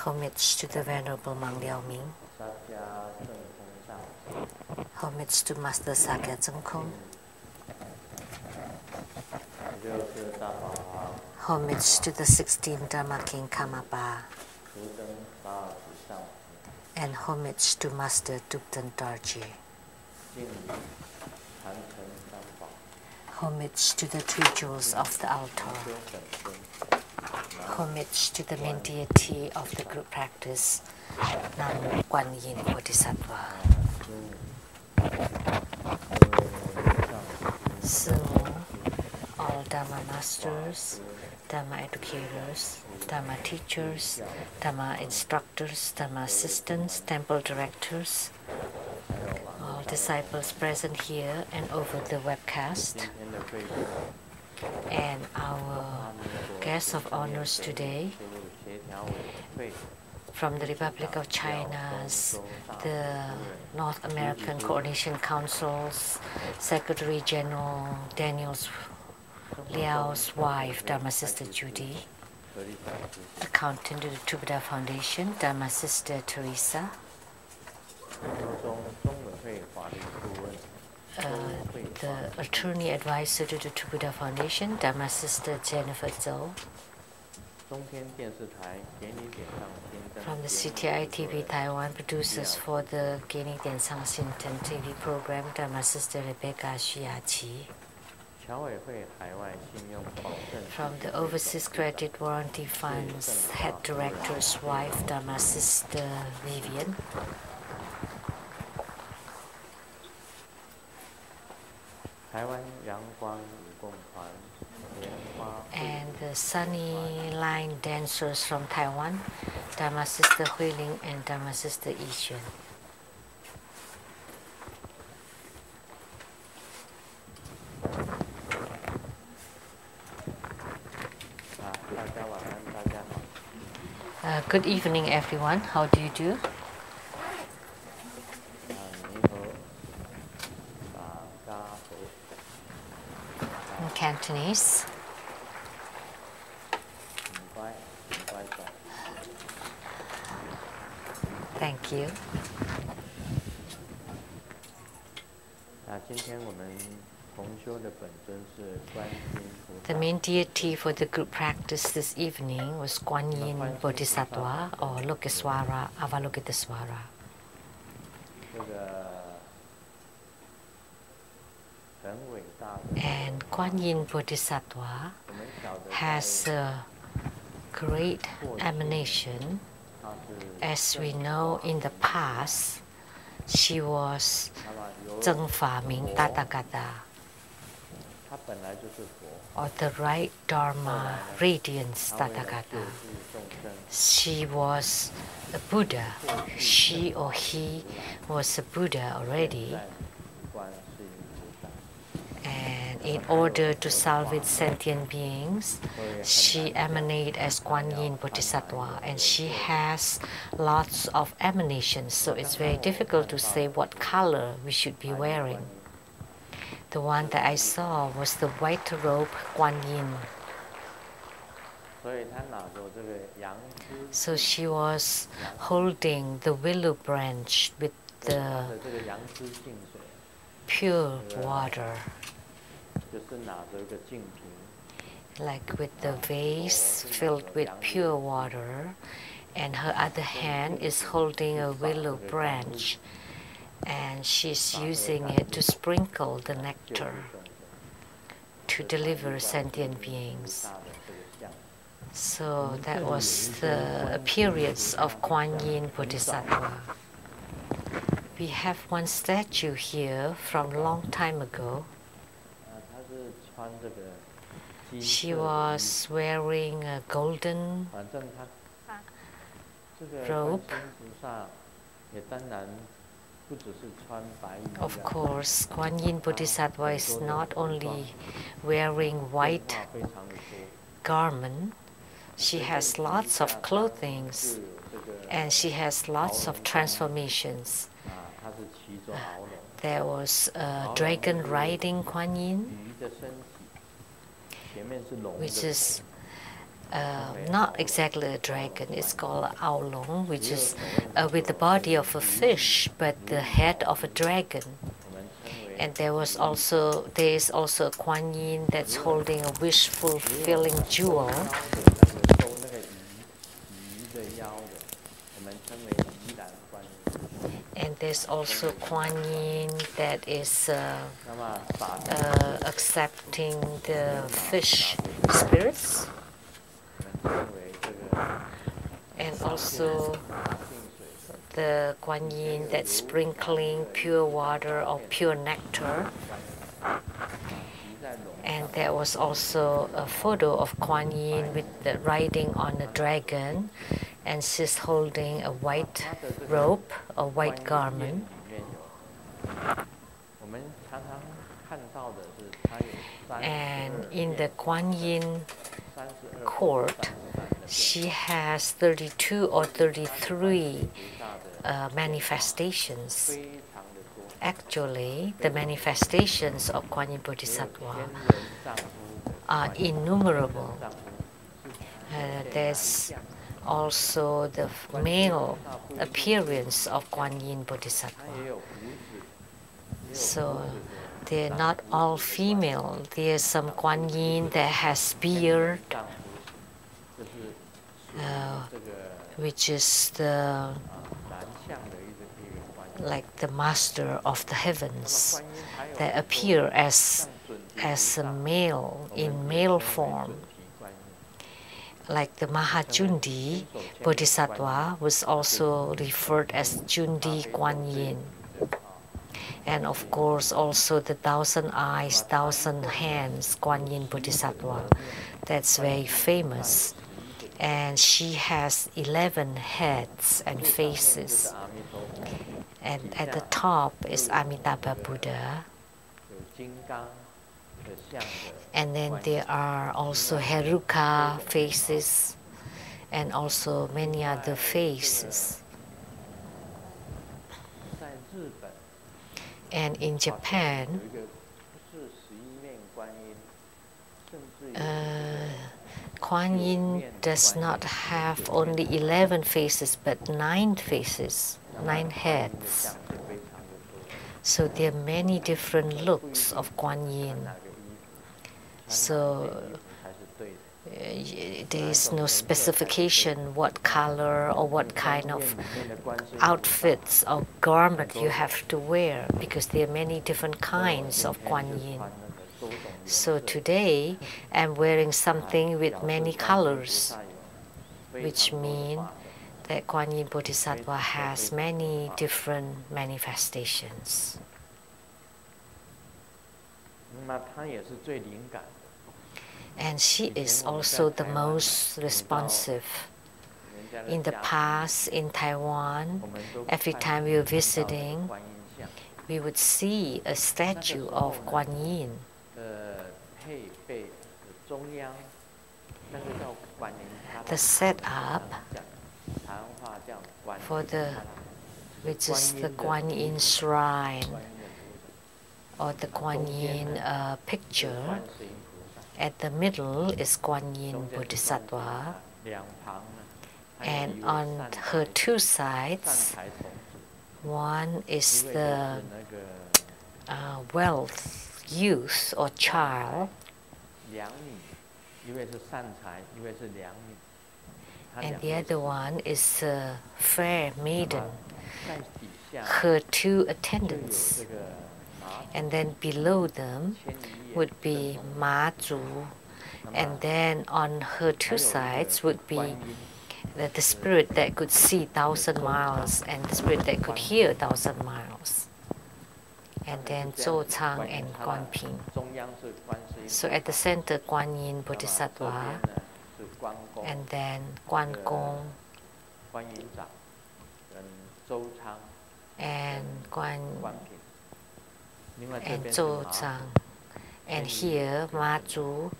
Homage to the Venerable Monk Liao-ming. Homage to Master Sakya Dzogchen. Homage to the 16th Dharma King Karmapa. And homage to Master Dukten Dorje. Homage to the three jewels of the altar. Homage to the main deity of the group practice, Nam Kuan Yin Bodhisattva. Sumo, all Dharma masters, Dharma educators, Dharma teachers, Dharma instructors, Dharma assistants, temple directors, all disciples present here and over the webcast, and our guests of honors today from the Republic of China's, the North American Coordination Council's Secretary General Daniel Liao's wife, Dharma Sister Judy, accountant to the True Foundation, Dharma Sister Teresa, the attorney advisor to the True Foundation, Dharma Sister Jennifer Zhou, from the CTI TV Taiwan, producers for the Gaining Diansang Xinten TV program, Dharma Sister Rebecca Xiaqi, from the Overseas Credit Warranty Fund's head director's wife, Dharma Sister Vivian, and the Sunny Line dancers from Taiwan, Dharma Sister Hui-Ling and Dharma Sister Yi-Xuan. Good evening, everyone. How do you do? In Cantonese. Thank you. The main deity for the group practice this evening was Kuan Yin Bodhisattva or Lokeswara, Avalokiteswara. And Kuan Yin Bodhisattva has a great emanation. As we know, in the past, she was Zeng Fa Ming Tathagata, or the right Dharma radiance Tathagata. She was a Buddha. She or he was a Buddha already. And in order to salvage sentient beings, she emanated as Kuan Yin Bodhisattva, and she has lots of emanations, so it's very difficult to say what color we should be wearing. The one that I saw was the white robe Kuan Yin. So she was holding the willow branch with the pure water, like with the vase filled with pure water, and her other hand is holding a willow branch, and she's using it to sprinkle the nectar to deliver sentient beings. So that was the appearance of Kuan Yin Bodhisattva. We have one statue here from a long time ago. She was wearing a golden robe. Of course, Kuan Yin Bodhisattva is not only wearing white garment, she has lots of clothing, and she has lots of transformations. There was a dragon riding Kuan Yin, which is not exactly a dragon, it's called Aolong, which is with the body of a fish but the head of a dragon. And there is also a Kuan Yin that's holding a wish fulfilling jewel. And there's also Kuan Yin that is accepting the fish spirits. And also the Kuan Yin that's sprinkling pure water or pure nectar. And there was also a photo of Kuan Yin with the riding on a dragon, and she's holding a white robe, a white garment. And in the Kuan Yin court, she has 32 or 33 manifestations. Actually, the manifestations of Kuan Yin Bodhisattva are innumerable. There's also the male appearance of Kuan Yin Bodhisattva. So they're not all female. There's some Kuan Yin that has beard, which is like the master of the heavens, that appear as a male in male form. Like the Mahajundi Bodhisattva was also referred as Jundi Kuan Yin. And of course also the 1,000 eyes, 1,000 hands Kuan Yin Bodhisattva. That's very famous. And she has 11 heads and faces. And at the top is Amitabha Buddha. And then there are also Heruka faces and also many other faces. And in Japan, Kuan Yin does not have only 11 faces but 9 faces, 9 heads. So there are many different looks of Kuan Yin. So there is no specification what color or what kind of outfits or garment you have to wear, because there are many different kinds of Kuan Yin. So today I'm wearing something with many colors, which means that Kuan Yin Bodhisattva has many different manifestations. And she is also the most responsive. In the past, in Taiwan, every time we were visiting, we would see a statue of Kuan Yin. The setup for which is the Kuan Yin shrine or the Kuan Yin picture. At the middle is Kuan Yin Bodhisattva, and on her 2 sides, one is the wealth, youth or child, and the other one is a fair maiden, her 2 attendants. And then below them would be Ma Zu, and then on her 2 sides would be the spirit that could see 1,000 miles and the spirit that could hear 1,000 miles. And then Zhou Chang and Guan Ping. So at the center, Kuan Yin Bodhisattva, and then Guan Gong and Zhou Chang, and here Ma Zu,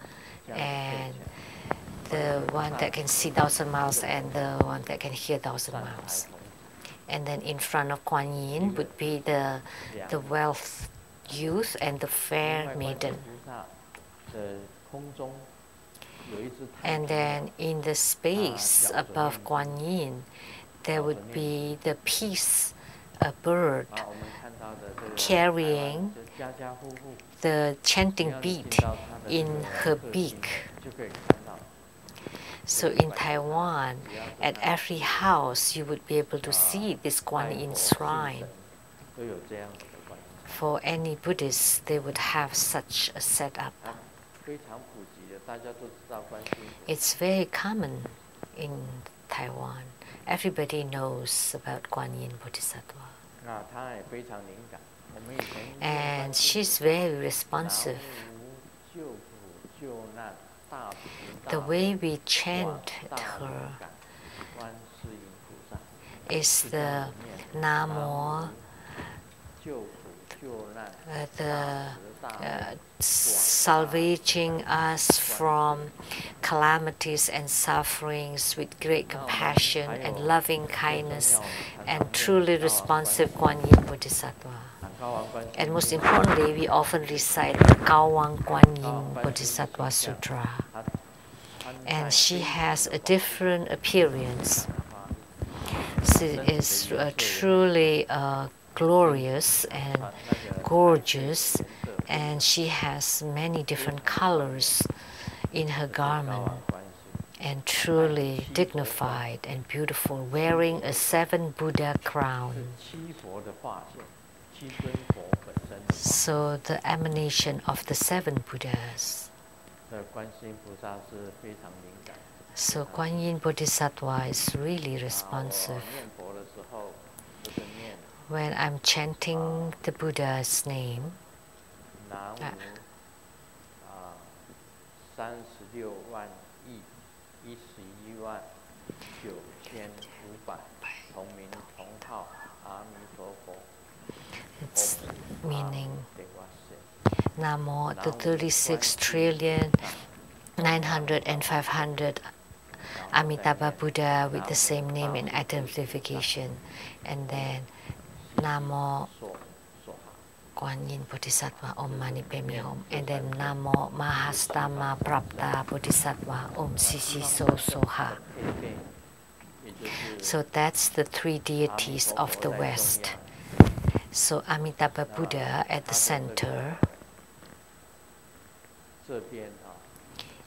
and the one that can see 1,000 miles and the one that can hear 1,000 miles. And then in front of Kuan Yin would be the wealth youth and the fair maiden. And then in the space above Guan Yin, there would be the peace, a bird carrying the chanting bead in her beak. So in Taiwan, at every house, you would be able to see this Guan Yin shrine. For any Buddhists, they would have such a setup. It's very common in Taiwan. Everybody knows about Guan Yin Bodhisattva. And she's very responsive. The way we chant her is the Namo, salvaging us from calamities and sufferings with great compassion and loving kindness and truly responsive Guan Yin Bodhisattva. And most importantly, we often recite the Kawang Guan Yin Bodhisattva Sutra. And she has a different appearance. She is truly glorious and gorgeous, and she has many different colors in her garment, and truly dignified and beautiful, wearing a 7 Buddha crown. So the emanation of the 7 Buddhas. So Guan Yin Bodhisattva is really responsive. When I'm chanting the Buddha's name, it's meaning Namo, the 36 trillion, 900 and 500 Amitabha Buddha with the same name and identification. And then Namo Guan Yin Bodhisattva Om Mani Padme Hum. And then Namo Mahastama Prapta Bodhisattva Om Sisi So Soha. So that's the 3 deities of the West. So Amitabha Buddha at the center,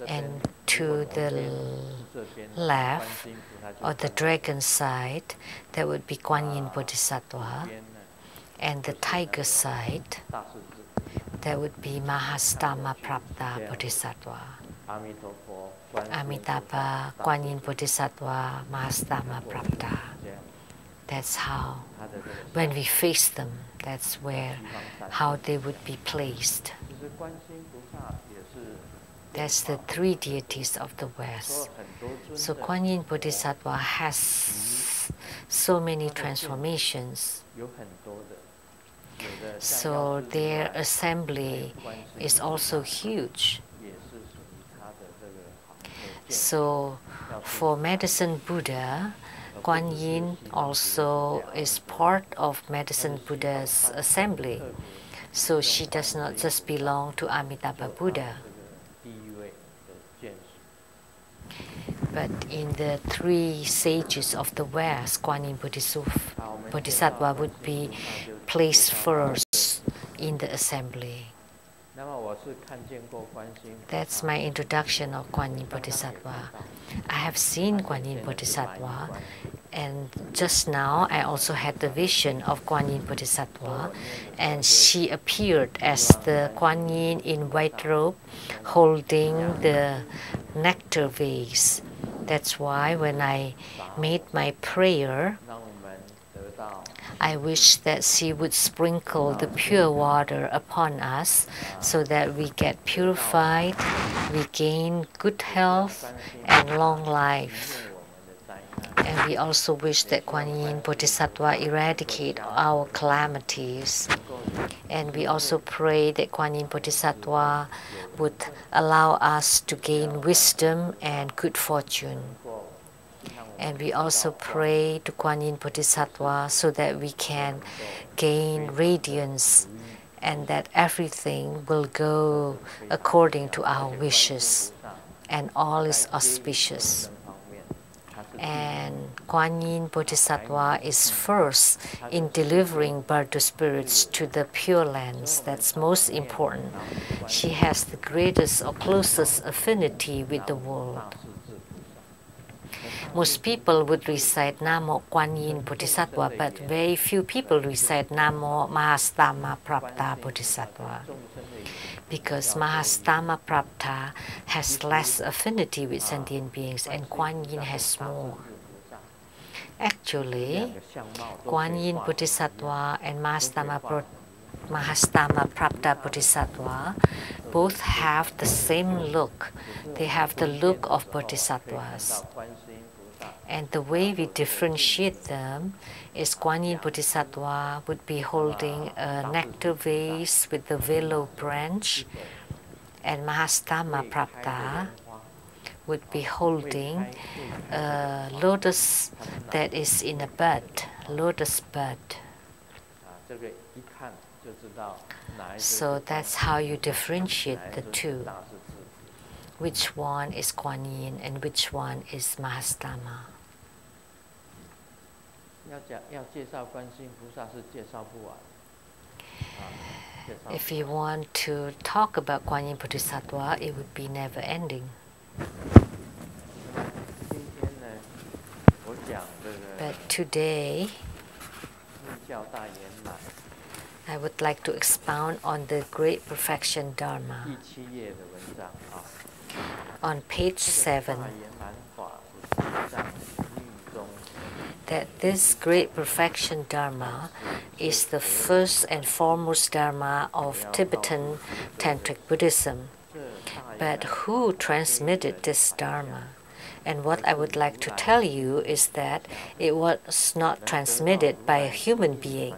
and to the left, or the dragon side, that would be Guan Yin Bodhisattva, and the tiger side, that would be Mahastama Prapta Bodhisattva. Amitabha, Guan Yin Bodhisattva, Mahastama Prapta. That's how, when we face them, that's how they would be placed. That's the 3 deities of the West. So Guan Yin Bodhisattva has so many transformations. So their assembly is also huge. So for Medicine Buddha, Guan Yin also is part of Medicine Buddha's assembly. So she does not just belong to Amitabha Buddha. But in the 3 sages of the West, Guan Yin Bodhisattva would be placed first in the assembly. That's my introduction of Guan Yin Bodhisattva. I have seen Guan Yin Bodhisattva, and just now I also had the vision of Guan Yin Bodhisattva, and she appeared as the Guan Yin in white robe holding the nectar vase. That's why when I made my prayer, I wish that she would sprinkle the pure water upon us so that we get purified, we gain good health and long life. And we also wish that Guan Yin Bodhisattva eradicate our calamities. And we also pray that Guan Yin Bodhisattva would allow us to gain wisdom and good fortune. And we also pray to Guan Yin Bodhisattva so that we can gain radiance and that everything will go according to our wishes. and all is auspicious. And Kuan Yin Bodhisattva is first in delivering birth spirits to the Pure Lands. That's most important. She has the greatest or closest affinity with the world. Most people would recite Namo Kuan Yin Bodhisattva, but very few people recite Namo Mahastama Prapta Bodhisattva, because Mahastama Prapta has less affinity with sentient beings and Kuan Yin has more. Actually, Kuan Yin Bodhisattva and Mahastama Prapta Bodhisattva both have the same look. They have the look of bodhisattvas. And the way we differentiate them is Kuan Yin Bodhisattva would be holding a nectar vase with the willow branch, and Mahastama Prapta would be holding a lotus that is in a bud, lotus bud. So that's how you differentiate the two. Which one is Kuan Yin and which one is Mahastama? If you want to talk about Kuan Yin Bodhisattva, it would be never ending. But today, I would like to expound on the Great Perfection Dharma. On page 7, that this Great Perfection Dharma is the first and foremost Dharma of Tibetan Tantric Buddhism. But who transmitted this Dharma? And what I would like to tell you is that it was not transmitted by a human being.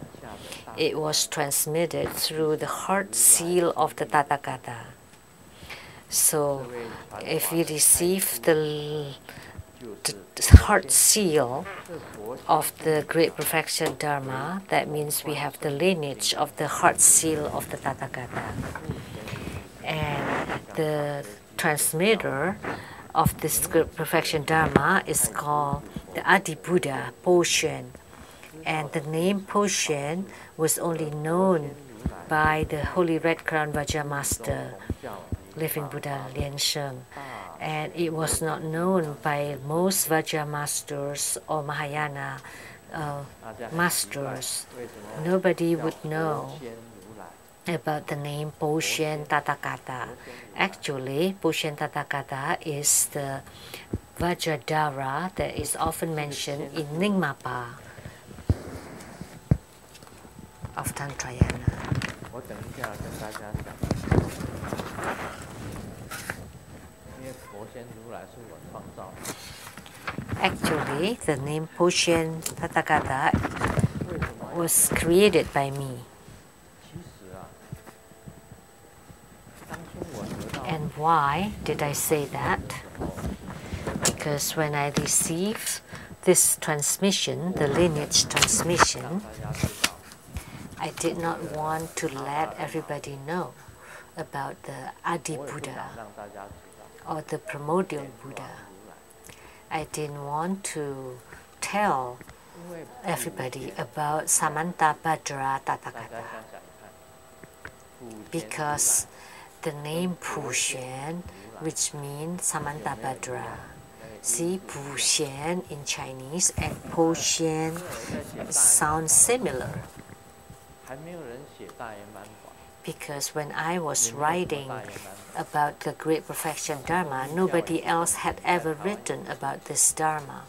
It was transmitted through the heart seal of the Tathagata. So if we receive the heart seal of the Great Perfection Dharma, that means we have the lineage of the heart seal of the Tathagata. And the transmitter of this Great Perfection Dharma is called the Adi Buddha, Po Shen. And the name Po Shen was only known by the Holy Red Crown Vajra Master, Living Buddha Lien Sheng. And it was not known by most Vajra masters or Mahayana masters. Nobody would know about the name Po Shen Tathagata. Actually, Po Shen Tathagata is the Vajradhara that is often mentioned in Nyingmapa of Tantrayana. Actually, the name Po Shen Tathagata was created by me. And why did I say that? Because when I received this transmission, the lineage transmission, I did not want to let everybody know about the Adi Buddha or the primordial Buddha. I didn't want to tell everybody about Samantabhadra Tathagata, because the name Po Shen, which means Samantabhadra. See, Po Shen in Chinese and Po Shen sound similar. Because when I was writing about the Great Perfection Dharma, nobody else had ever written about this Dharma.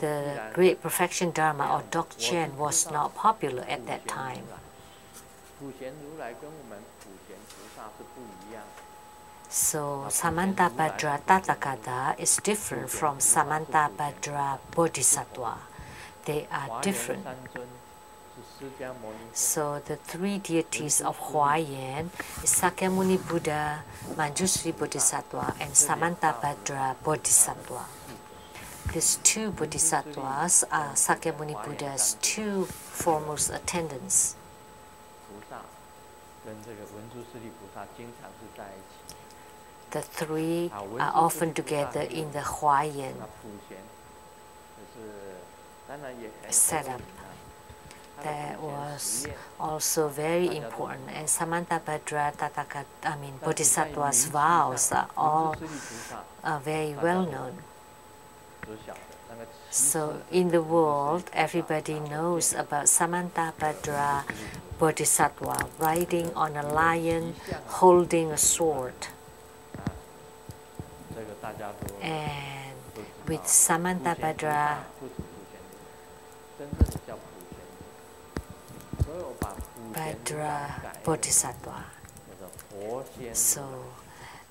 The Great Perfection Dharma or Dzogchen was not popular at that time. So Samantabhadra Tathagata is different from Samantabhadra Bodhisattva. They are different. So the three deities of Huayan is Sakyamuni Buddha, Manjushri Bodhisattva, and Samantabhadra Bodhisattva. These two bodhisattvas are Sakyamuni Buddha's two foremost attendants. The three are often together in the Huayan setup. That was also very important. And Samantabhadra, Bodhisattva's vows are all very well known. So in the world, everybody knows about Samantabhadra Bodhisattva riding on a lion, holding a sword. And with Samantabhadra Bodhisattva.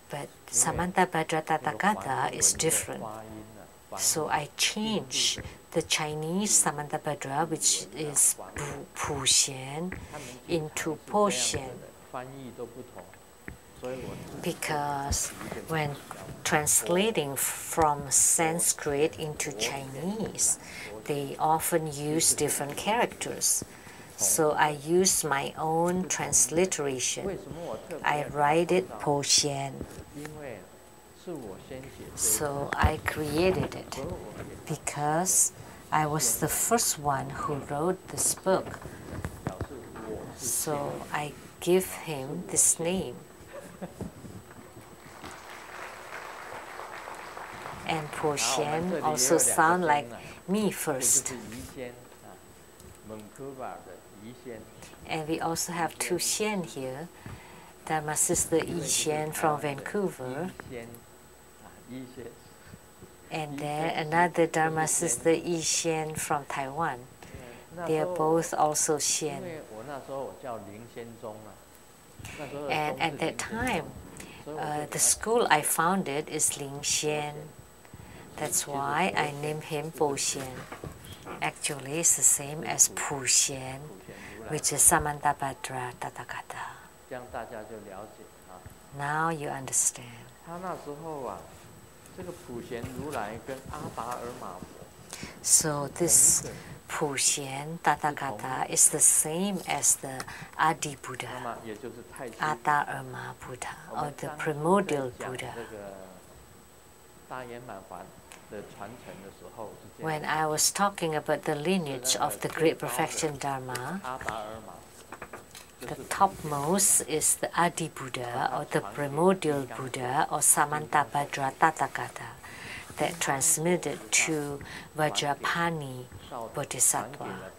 But Samantabhadra Tathagata is different. So I changed the Chinese Samantabhadra, which is Pu Shen, into Po Shen. Because when translating from Sanskrit into Chinese, they often use different characters. So I use my own transliteration. I write it Po Shen. So I created it because I was the first one who wrote this book. So I give him this name. And Po Shen also sound like me first. And we also have two Shen here. Dharma Sister Yi Shen from Vancouver. And then another Dharma Sister Yi Shen from Taiwan. They are both also Shen. And at that time, the school I founded is Ling Shen. That's why I named him Po Shen. Actually, it's the same as Pu Shen, which is Samantabhadra Tathagata. Now you understand. So this Pu Shen Tathagata is the same as the Adi Buddha, Ata Erma Buddha, or the primordial Buddha. When I was talking about the lineage of the Great Perfection Dharma, the topmost is the Adi Buddha, or the primordial Buddha, or Samantabhadra Tathagata, that transmitted to Vajrapani Bodhisattva,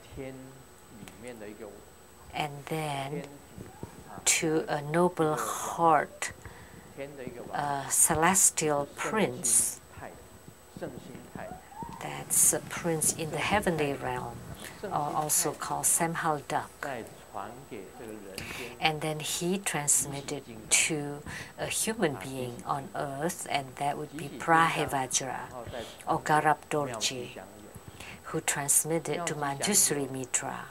and then to a noble heart, a celestial prince. That's a prince in the heavenly realm, or also called Samhaldak. And then he transmitted to a human being on earth, and that would be Prahevajra, or Garabdolje, who transmitted to Manjusri Mitra,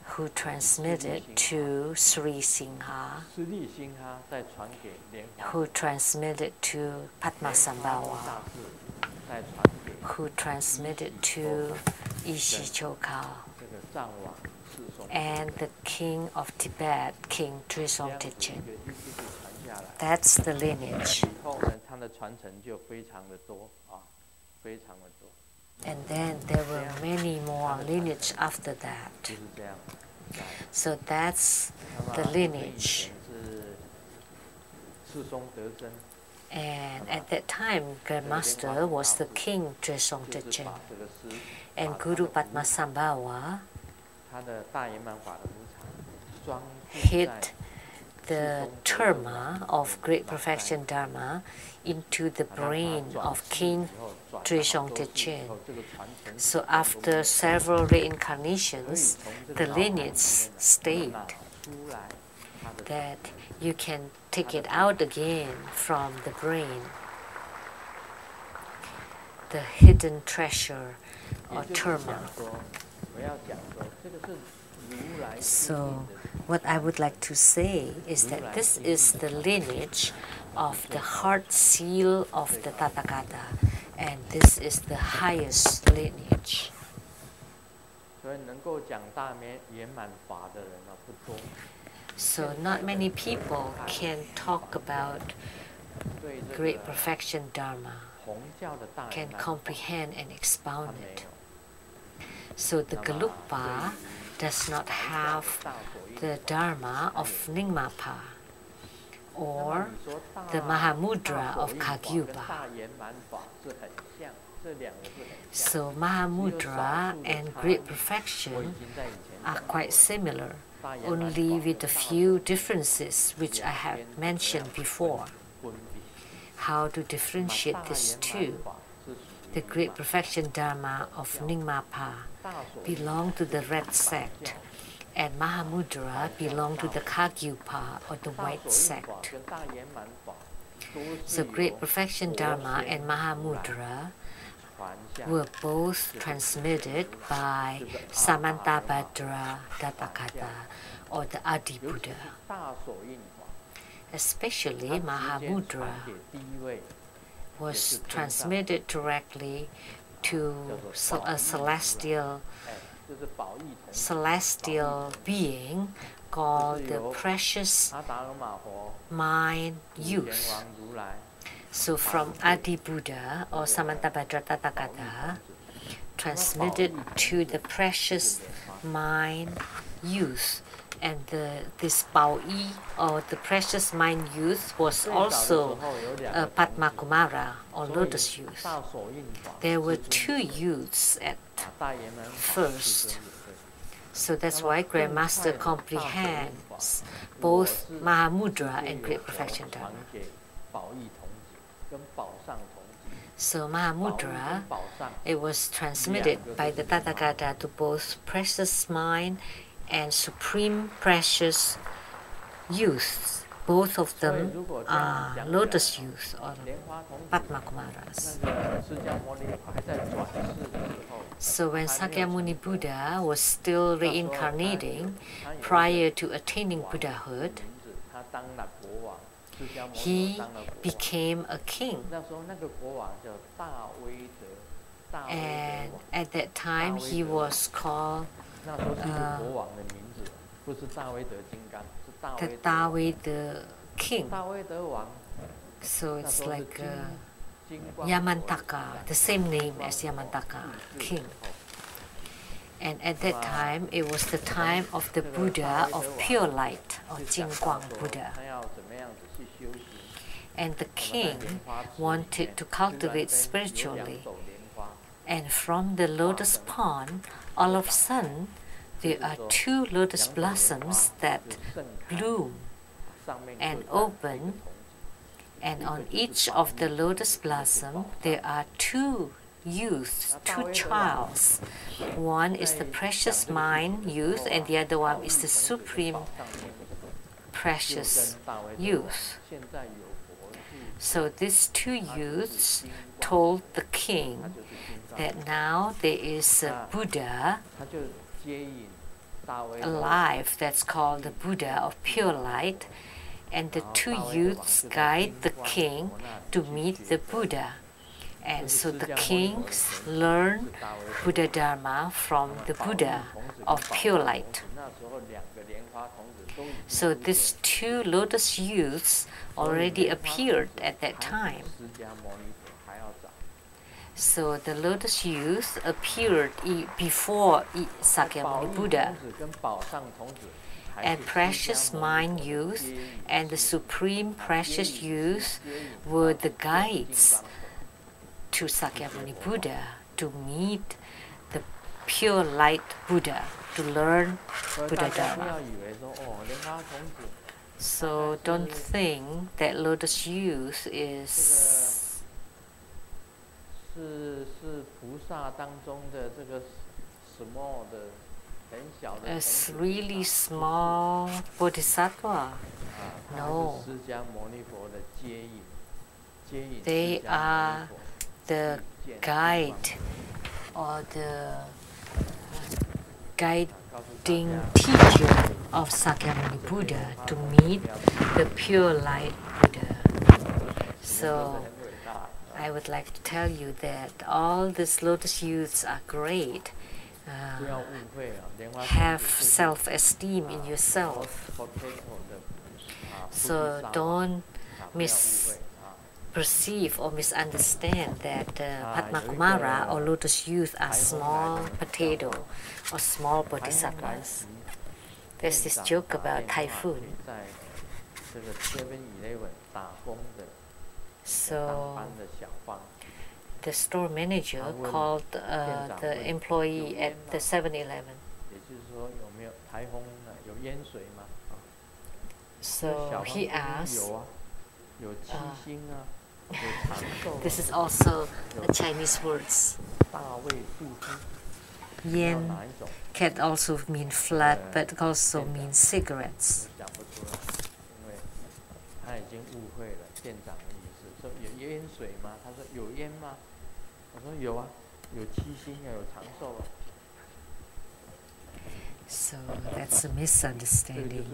who transmitted to Sri Singha, who transmitted to Padmasambhava, who transmitted to Ishichoka, and the king of Tibet, King Trisong Tejin. That's the lineage. And then there were many more lineage after that. So that's the lineage. And at that time, Grandmaster was the King Trisong Tejin, and Guru Padmasambhava hid the Dharma of Great Perfection Dharma into the brain of King Trisong Tejin. So after several reincarnations, the lineage stayed, that you can take it out again from the brain, the hidden treasure or Dharma. So what I would like to say is that this is the lineage of the heart seal of the Tathagata, and this is the highest lineage. So not many people can talk about great perfection Dharma, can comprehend and expound it. So the Gelugpa does not have the Dharma of Nyingmapa or the Mahamudra of Kagyupa. So Mahamudra and great perfection are quite similar, only with a few differences which I have mentioned before. How to differentiate these two? The great perfection Dharma of Nyingmapa belong to the red sect, and Mahamudra belong to the Kagyupa or the white sect. So great perfection Dharma and Mahamudra were both transmitted by Samantabhadra Tathagata or the Adi Buddha. Especially Mahamudra was transmitted directly to a celestial being called the precious mind youth. So from Adi Buddha or Samantabhadra Tathagata transmitted to the precious mind youth, and this Pao Yi or the precious mind youth was also a Padma Kumara or lotus youth. There were two youths at first. So that's why Grandmaster comprehends both Mahamudra and great perfection Dharma. So Mahamudra, it was transmitted by the Tathagata to both precious mind and supreme precious youths. Both of them are lotus youth or Padma Kumaras. So when Sakyamuni Buddha was still reincarnating prior to attaining Buddhahood, he became a king. And at that time he was called the Daweda king. So it's like Yamantaka, the same name as Yamantaka, king. And at that time, it was the time of the Buddha of pure light, or Jingguang Buddha. And the king wanted to cultivate spiritually. And from the lotus pond, all of a sudden, there are two lotus blossoms that bloom and open. And on each of the lotus blossom, there are two youths, two childs. One is the precious mind youth, and the other one is the supreme precious youth. So these two youths told the king that now there is a Buddha alive that's called the Buddha of pure light, and the two youths guide the king to meet the Buddha. And so the kings learn Buddha Dharma from the Buddha of pure light. So these two lotus youths already appeared at that time. So the lotus youth appeared before Sakyamuni Buddha. And precious mind youth and the supreme precious youth were the guides to Sakyamuni Buddha to meet the pure light Buddha, to learn Buddha Dharma. So don't think that lotus youth is a really small bodhisattva. No. They are the guide or the guiding teacher of Sakyamuni Buddha to meet the pure light Buddha. So I would like to tell you that all these lotus youths are great, have self-esteem in yourself. So don't misperceive or misunderstand that Padma Kumara or lotus youth are small potato or small bodhisattvas. There's this joke about typhoon. So the store manager called the employee at the 7-Eleven. So he asked, this is also a Chinese words. Yen can also mean flood, but also means cigarettes. So that's a misunderstanding.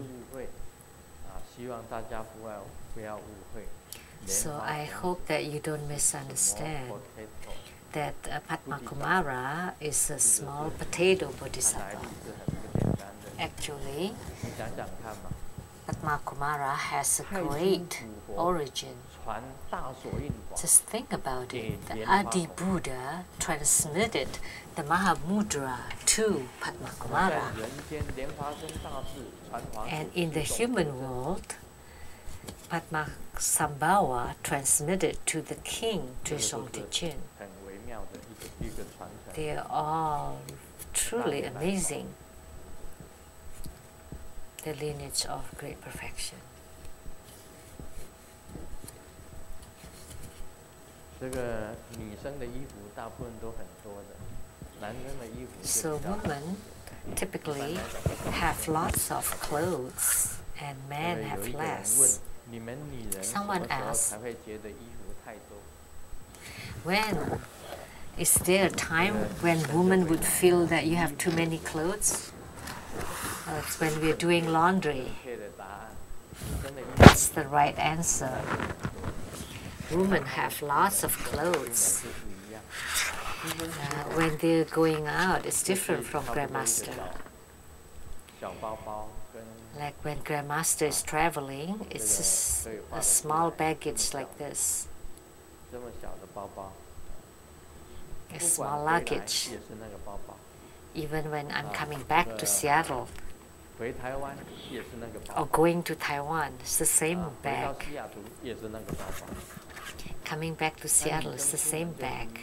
So I hope that you don't misunderstand that Padma Kumara is a small potato bodhisattva. Actually, Padma Kumara has a great origin. Just think about it. The Adi Buddha transmitted the Mahamudra to Padma Kumara. And in the human world, Padma Sambhava transmitted to the king, Dzogchen. They are all truly amazing. The lineage of great perfection. So women typically have lots of clothes and men have less. Someone asked, when is there a time when women would feel that you have too many clothes? It's when we're doing laundry. That's the right answer. Women have lots of clothes. When they're going out, it's different from Grandmaster. Like when Grandmaster is traveling, it's a small baggage like this. A small luggage. Even when I'm coming back to Seattle or going to Taiwan, it's the same bag. Coming back to Seattle is the same bag.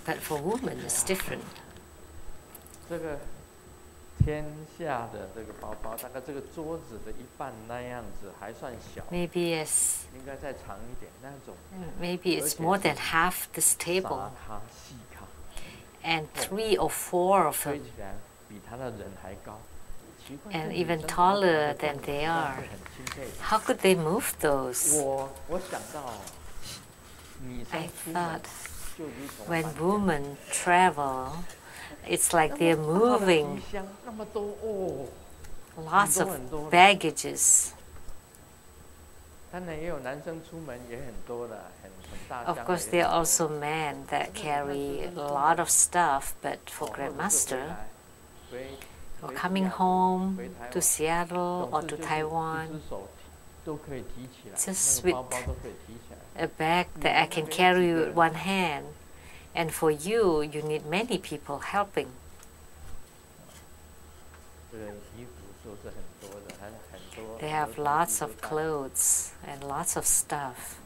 But for women, it's different. Maybe it's more than half this table. And 3 or 4 of them, and even taller than they are. How could they move those? I thought when women travel, it's like they're moving lots of baggages. Of course, there are also men that carry a lot of stuff, but for Grandmaster, for coming home to Seattle or to Taiwan, just with a bag that I can carry with one hand, and for you, you need many people helping. They have lots of clothes and lots of stuff.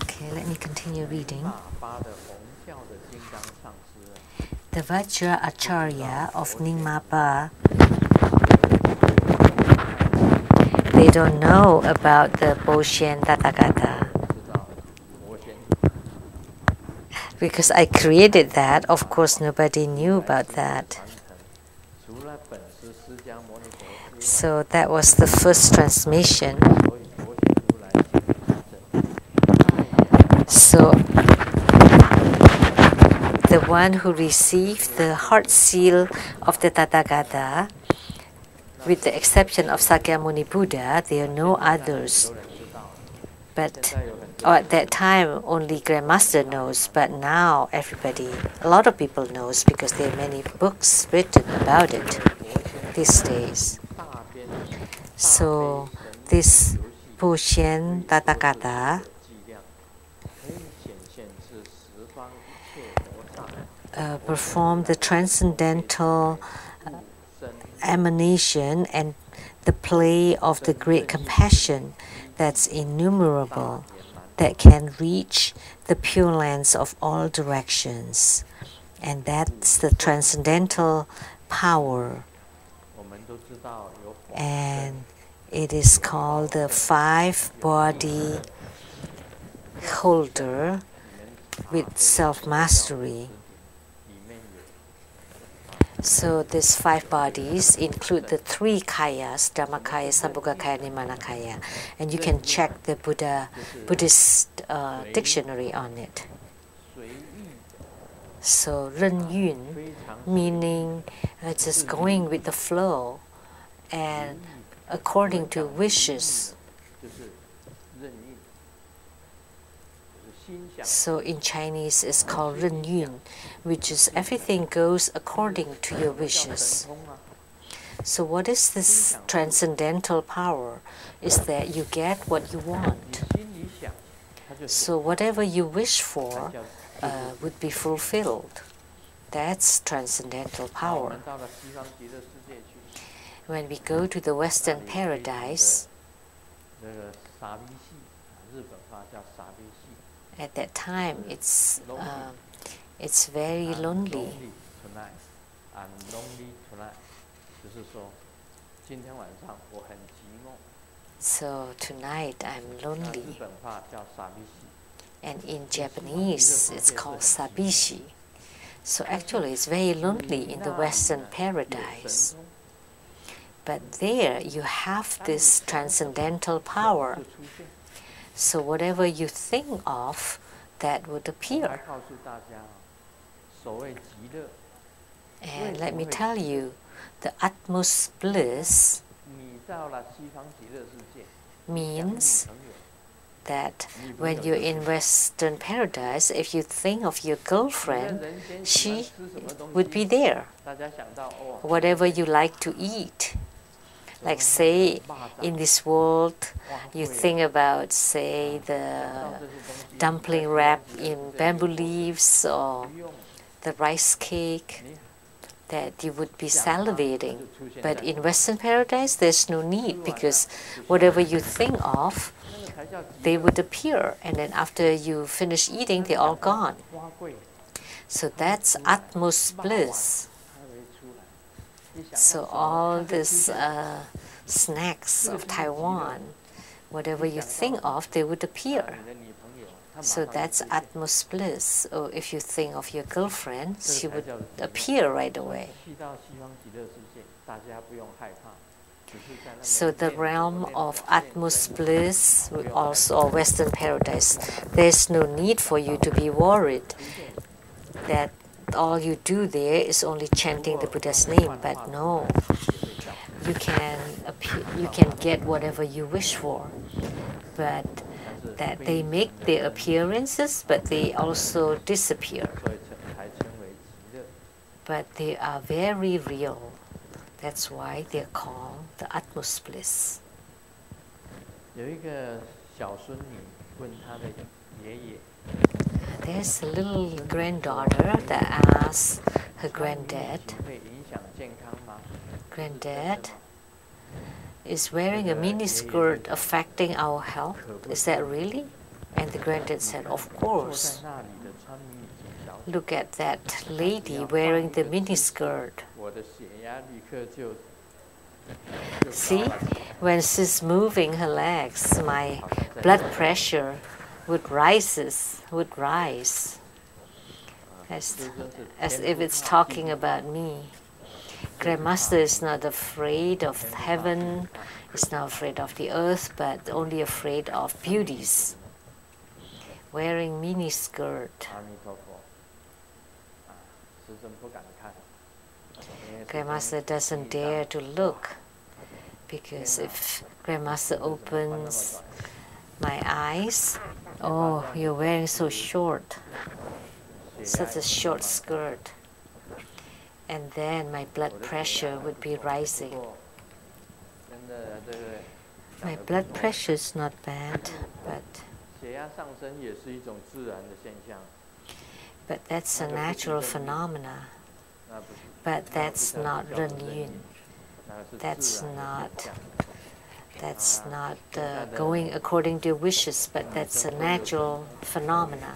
Okay, let me continue reading. The Vajra Acharya of Nyingma, they don't know about the Boshen Tathagata. Because I created that, of course nobody knew about that. So that was the first transmission. So the one who received the heart seal of the Tathagata, with the exception of Sakyamuni Buddha, there are no others. But at that time, only Grandmaster knows. But now, everybody, a lot of people knows because there are many books written about it these days. So this Shen Tathagata performed the transcendental emanation and the play of the great compassion that's innumerable, that can reach the pure lands of all directions. And that's the transcendental power. And it is called the five-body holder with self-mastery. So these five bodies include the three kayas, Dharmakaya, Sambhogakaya, Nimanakaya. And you can check the Buddhist dictionary on it. So Ren Yun, meaning just going with the flow and according to wishes. So in Chinese it's called Ren Yun, which is everything goes according to your wishes. So what is this transcendental power? Is that you get what you want. So whatever you wish for would be fulfilled. That's transcendental power. When we go to the Western paradise, at that time it's very lonely. So tonight I'm lonely. And in Japanese it's called sabishi. So actually it's very lonely in the Western paradise. But there you have this transcendental power. So whatever you think of, that would appear. And let me tell you, the utmost bliss means that when you're in Western paradise, if you think of your girlfriend, she would be there. Whatever you like to eat. Like say, in this world, you think about, say, the dumpling wrapped in bamboo leaves or the rice cake, that you would be salivating. But in Western paradise, there's no need because whatever you think of, they would appear. And then after you finish eating, they're all gone. So that's utmost bliss. So all these snacks of Taiwan, whatever you think of, they would appear. So that's utmost bliss. Or if you think of your girlfriend, she would appear right away. So the realm of utmost bliss, also Western paradise, there's no need for you to be worried that all you do there is only chanting the Buddha's name. But no, you can get whatever you wish for. But that they make their appearances, but they also disappear. But they are very real. That's why they're called the utmost bliss. There's a little granddaughter that asks her granddad, "Granddad, is wearing a miniskirt affecting our health? Is that really?" And the granddad said, "Of course. Look at that lady wearing the miniskirt. See, when she's moving her legs, my blood pressure would rise, as if it's talking about me." Grandmaster is not afraid of heaven, is not afraid of the earth, but only afraid of beauties. Wearing miniskirt. Grandmaster doesn't dare to look, because if Grandmaster opens My eyes. Oh, you're wearing so short. Such a short skirt. And then my blood pressure would be rising. My blood pressure is not bad, but that's a natural phenomena. But that's not Ren. That's not going according to your wishes, but that's a natural phenomena.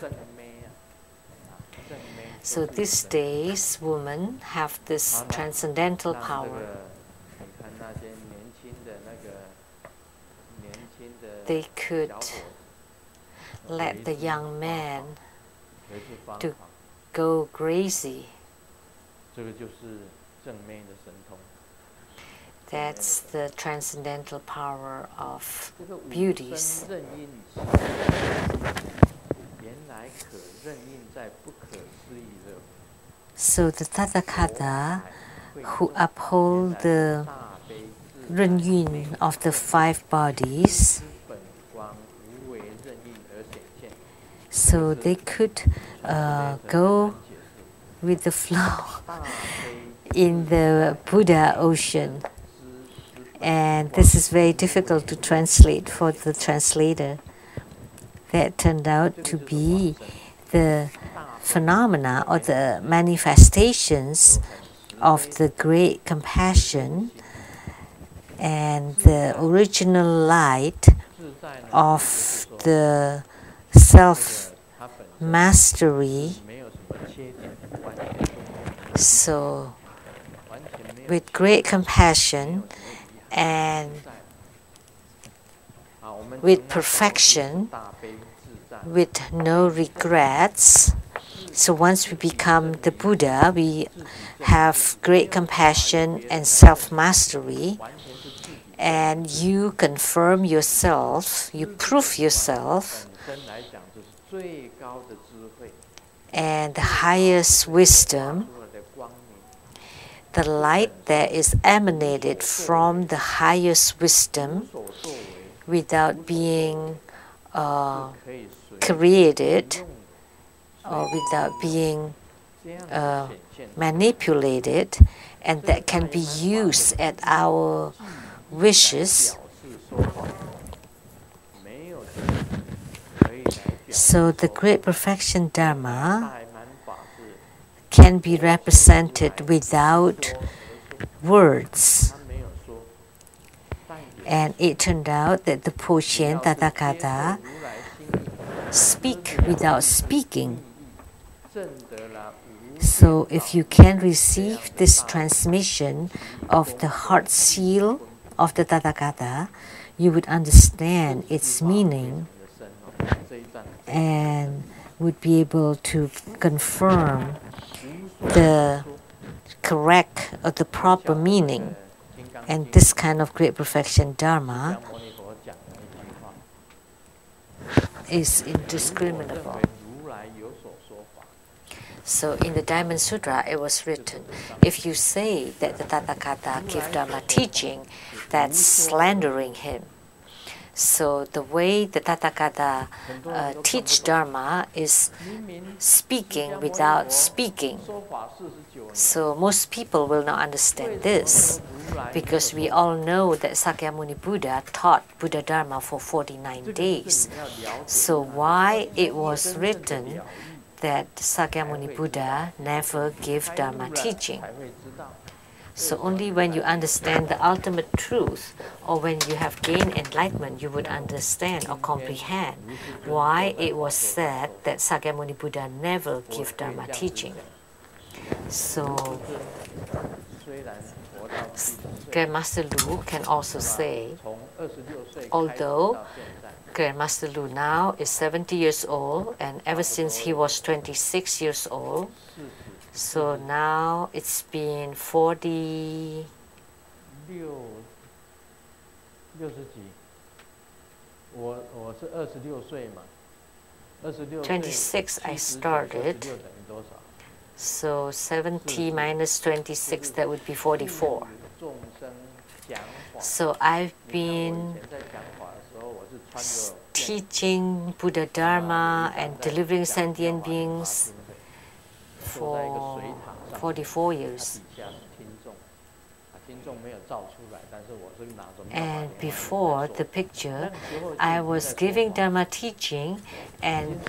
So these days, women have this transcendental power. They could let the young man to go crazy. That's the transcendental power of beauties. So the Tathagata who uphold the Ren Yun of the five bodies, so they could go with the flow in the Buddha ocean. And this is very difficult to translate for the translator. That turned out to be the phenomena or the manifestations of the great compassion and the original light of the self-mastery. So, with great compassion and with perfection, with no regrets. So once we become the Buddha, we have great compassion and self-mastery, and you confirm yourself, you prove yourself, and the highest wisdom, the light that is emanated from the highest wisdom without being created or without being manipulated, and that can be used at our wishes. So the great perfection Dharma can be represented without words. And it turned out that the Pochen Tathagata speak without speaking. So if you can receive this transmission of the heart seal of the Tathagata, you would understand its meaning and would be able to confirm the correct or the proper meaning. And this kind of great perfection Dharma is indiscriminable. So in the Diamond Sutra, it was written, if you say that the Tathagata give Dharma teaching, that's slandering him. So the way the Tathagata teach Dharma is speaking without speaking. So most people will not understand this, because we all know that Sakyamuni Buddha taught Buddha Dharma for 49 days. So why it was written that Sakyamuni Buddha never gave Dharma teaching? So only when you understand the ultimate truth, or when you have gained enlightenment, you would understand or comprehend why it was said that Sakyamuni Buddha never gave Dharma teaching. So Grandmaster Lu can also say, although Grandmaster Lu now is 70 years old, and ever since he was 26 years old, so now it's been 26 I started, so 70 minus 26, that would be 44. So I've been teaching Buddha Dharma and delivering sentient beings for 44 years. And before the picture, I was giving Dharma teaching and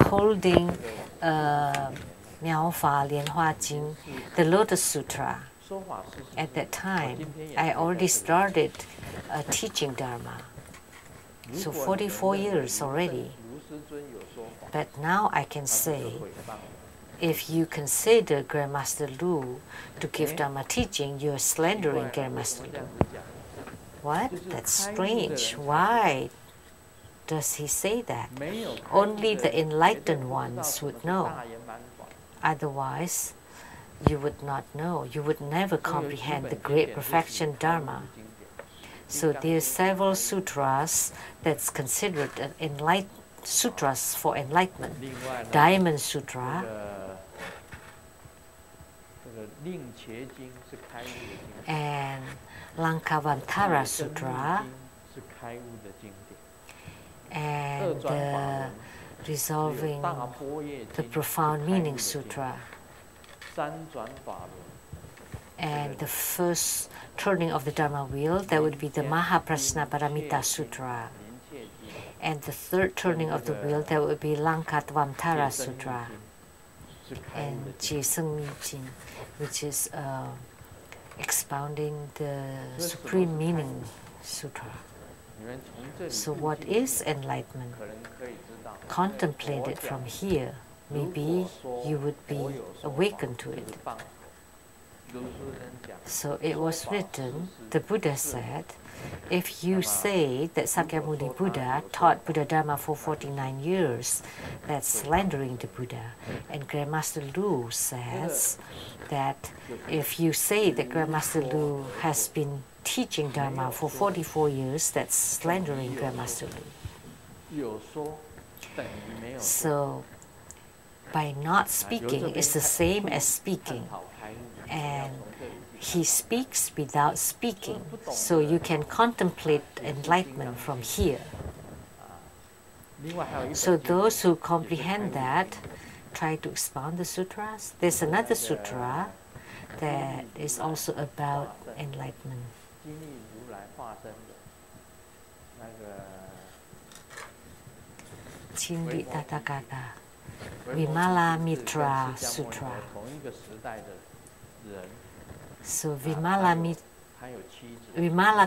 holding Miao Fa Lian Hua Jing, the Lotus Sutra. At that time, I already started teaching Dharma. So 44 years already. But now I can say, if you consider Grandmaster Lu to give Dharma teaching, you are slandering Grandmaster Lu. What? That's strange. Why does he say that? Only the enlightened ones would know. Otherwise, you would not know. You would never comprehend the great perfection Dharma. So there are several sutras that's considered sutras for enlightenment. Diamond Sutra and Lankavantara Sutra and resolving the profound meaning sutra. And the first turning of the Dharma wheel, that would be the Mahaprasna Paramita Sutra. And the third turning of the wheel, that would be Lankatvamtara Sutra and Jiseng Mi Jin, which is expounding the Supreme Meaning Sutra. So what is enlightenment? Contemplated from here, maybe you would be awakened to it. So it was written, the Buddha said, if you say that Sakyamuni Buddha taught Buddha Dharma for 49 years, that's slandering the Buddha. And Grandmaster Lu says that if you say that Grandmaster Lu has been teaching Dharma for 44 years, that's slandering Grandmaster Lu. So by not speaking is the same as speaking. And he speaks without speaking, so you can contemplate enlightenment from here. So those who comprehend that try to expound the sutras. There's another sutra that is also about enlightenment. Ching Tathagata, Vimala Mitra Sutra. So Vimala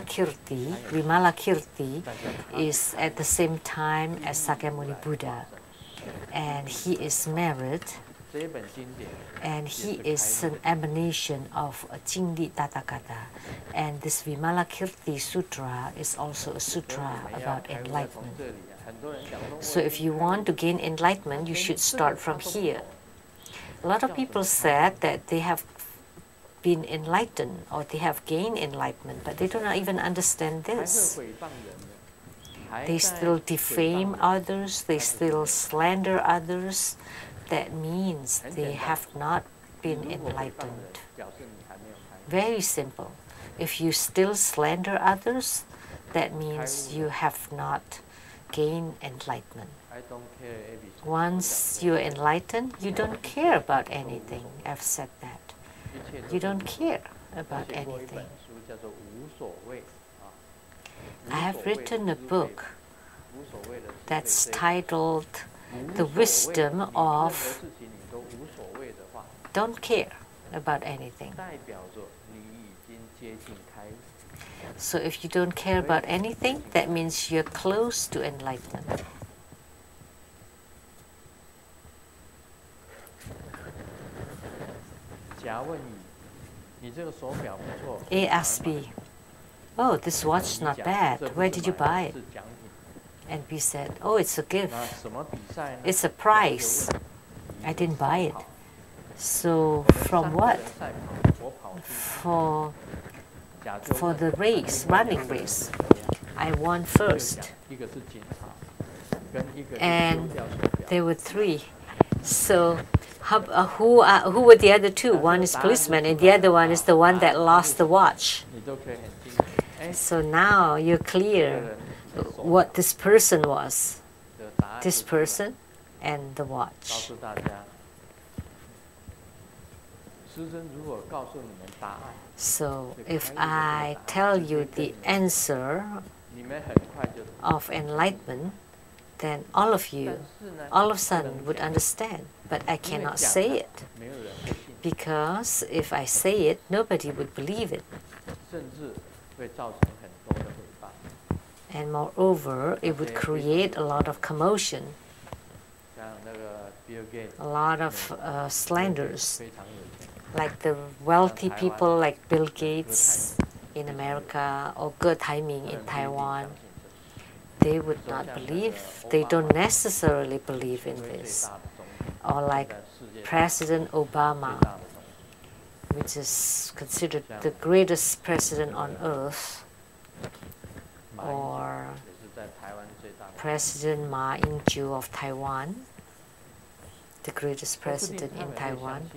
Kirti is at the same time as Sakyamuni Buddha, and he is married, and he is an emanation of Ching Tathagata. And this Vimala Kirti Sutra is also a sutra about enlightenment. So if you want to gain enlightenment, you should start from here. A lot of people said that they have been enlightened or they have gained enlightenment, but they do not even understand this. They still defame others, they still slander others. That means they have not been enlightened. Very simple. If you still slander others, that means you have not gained enlightenment. Once you're enlightened, you don't care about anything. I've said that. You don't care about anything. I have written a book that's titled The Wisdom of Don't Care About Anything. So if you don't care about anything, that means you're close to enlightenment. A asked B, oh, this watch is not bad. Where did you buy it? And B said, oh, it's a gift. It's a prize. I didn't buy it. So from what? For the race, running race. I won first. And there were 3. So who were the other 2? One is policeman and the other one is the one that lost the watch. So now you're clear what this person was. This person and the watch. So if I tell you the answer of enlightenment, then all of you, all of a sudden, would understand. But I cannot say it, because if I say it, nobody would believe it. And moreover, it would create a lot of commotion, a lot of slanders. Like the wealthy people like Bill Gates in America or Ge Taiming in Taiwan, they would not believe, they don't necessarily believe in this. Or like President Obama, which is considered the greatest president on earth, or President Ma Ying-jeou of Taiwan, the greatest president in Taiwan.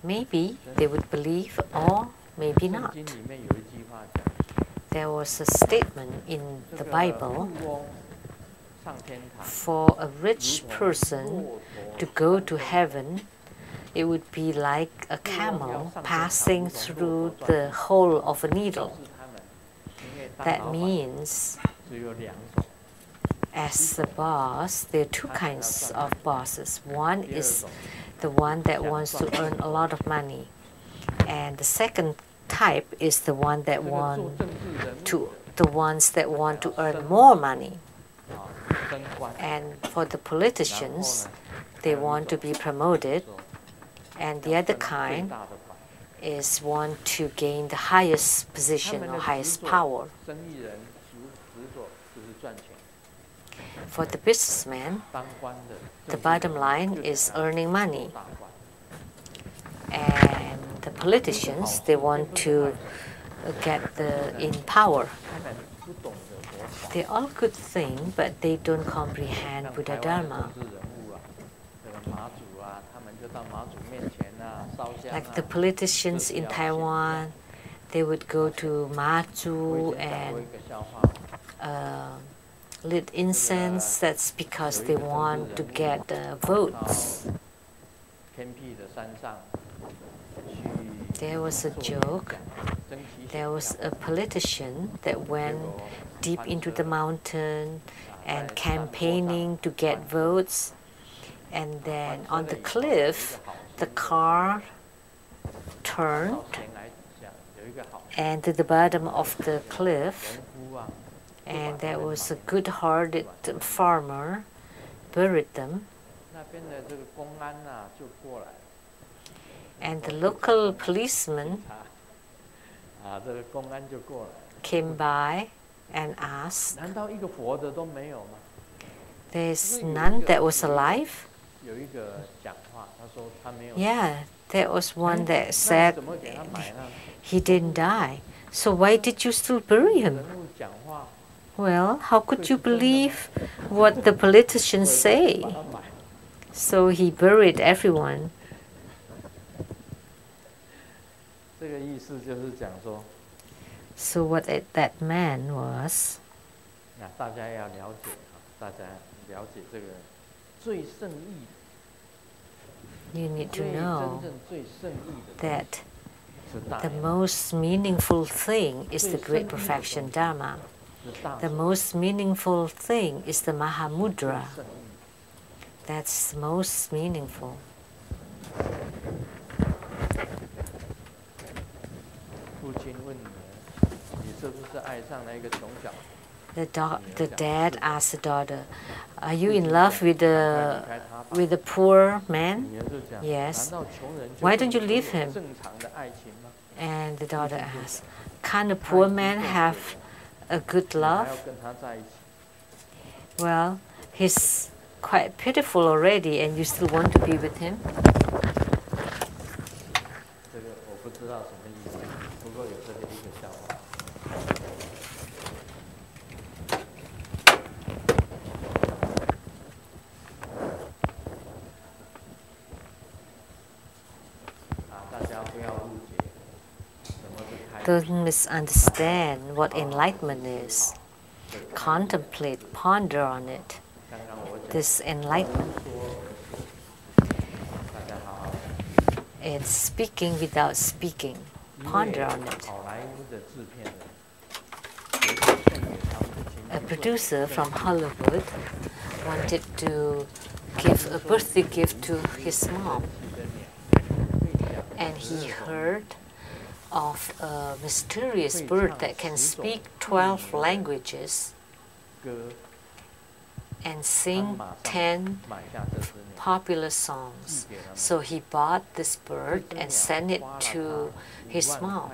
Maybe they would believe, or maybe not. There was a statement in the Bible, for a rich person to go to heaven, it would be like a camel passing through the hole of a needle. That means, as the boss, there are two kinds of bosses. One is the one that wants to earn a lot of money, and the second type is the one that ones that want to earn more money. And for the politicians, they want to be promoted, and the other kind is want to gain the highest position or highest power. For the businessman, the bottom line is earning money. And the politicians, they want to get in power. They're all good things, but they don't comprehend Buddha Dharma. Like the politicians in Taiwan, they would go to Mazu and lit incense. That's because they want to get votes. There was a joke. There was a politician that went deep into the mountain and campaigning to get votes. And then on the cliff, the car turned, and to the bottom of the cliff, and there was a good-hearted farmer buried them. And the local policeman came by and asked, "There's none that was alive?" Yeah, there was one that said he didn't die. So why did you still bury him? Well, how could you believe what the politicians say? So he buried everyone. So what that man was, you need to know that the most meaningful thing is the Great Perfection Dharma. The most meaningful thing is the Mahamudra. That's most meaningful. The dad asked the daughter, "Are you in love with the poor man?" "Yes." "Why don't you leave him?" And the daughter asked, "Can't a poor man have a good love?" "Well, he's quite pitiful already, and you still want to be with him?" Don't misunderstand what enlightenment is. Contemplate, ponder on it. This enlightenment. It's speaking without speaking. Ponder on it. A producer from Hollywood wanted to give a birthday gift to his mom. And he heard of a mysterious bird that can speak 12 languages and sing 10 popular songs. So he bought this bird and sent it to his mom.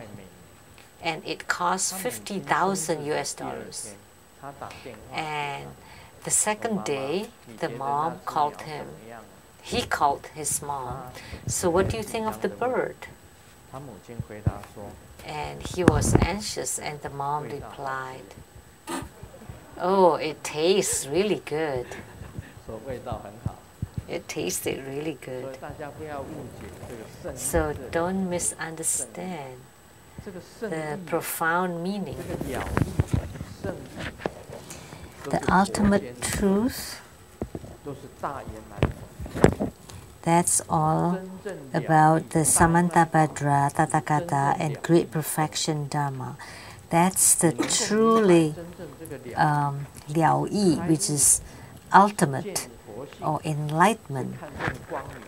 And it cost 50,000 US dollars. And the second day, the mom called him. He called his mom. So what do you think of the bird? And he was anxious, and the mom replied, "Oh, it tastes really good." It tasted really good. So don't misunderstand the profound meaning. The ultimate truth, that's all about the Samantabhadra, Tathagata, and Great Perfection Dharma. That's the truly Liao Yi, which is ultimate, or enlightenment,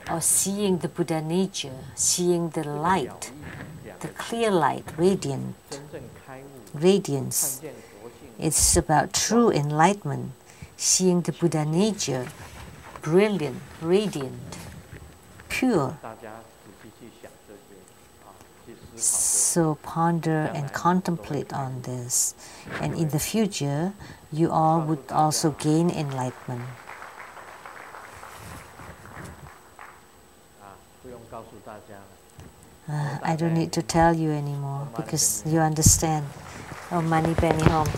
or seeing the Buddha nature, seeing the light, the clear light, radiance. It's about true enlightenment, seeing the Buddha nature, brilliant, radiant, pure. So ponder and contemplate on this, and in the future, you all would also gain enlightenment. I don't need to tell you anymore because you understand. Oh, money penny home.